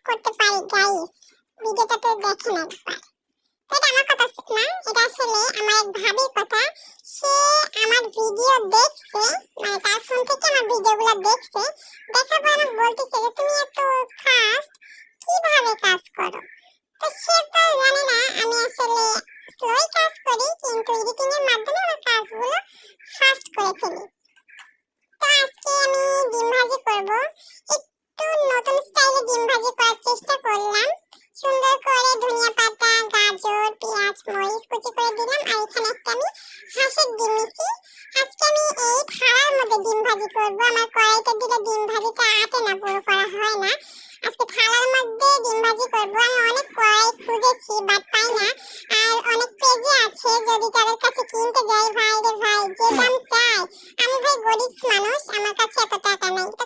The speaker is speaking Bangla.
করতে পারি গাইস, ভিডিওটাতে দেখেন একবার। তো এটা আমার কথা না, এটা আসলে আমার এক ভাবির কথা। সে আমার ভিডিও দেখছে, মানে তার ফোন থেকে আমার ভিডিওগুলো দেখছে, দেখার পর আমাকে বলতেছে যে তুমি এত ফাস্ট কিভাবে কাজ করো। তো সে তো জানে না আমি আসলে স্লোই কাজ করি, কিন্তু এডিটিং এর মাধ্যমে আমার কাজগুলো ফাস্ট করে ফেলি। তো আজকে আমি ডিম ভাজি করব। একটু নতুন স্টাইলে ডিম ভাজি করার চেষ্টা করলাম। সুন্দর করে ধনিয়া পাতা, গাজর, পেঁয়াজ, মরিচ কুচি করে দিলাম, আর এখানে একটা আমি হাঁসের ডিম নিছি। আজকে আমি এই থালার মধ্যে ডিম ভাজি করব। আমার কড়াইতে দিলে ডিম ভাজিটা আটে না, পুরো করা হয় না। আজকে থালার মধ্যে ডিম ভাজি করব। আমি অনেক কড়াই খুঁজেছি বাট পাই না, আর অনেক পেজে আছে, যদি তাদের কাছে কিনতে যাই ভাই রে ভাই যে দাম চাই। আমি ভাই গরিব মানুষ, আমার কাছে এত টাকা নাই। তো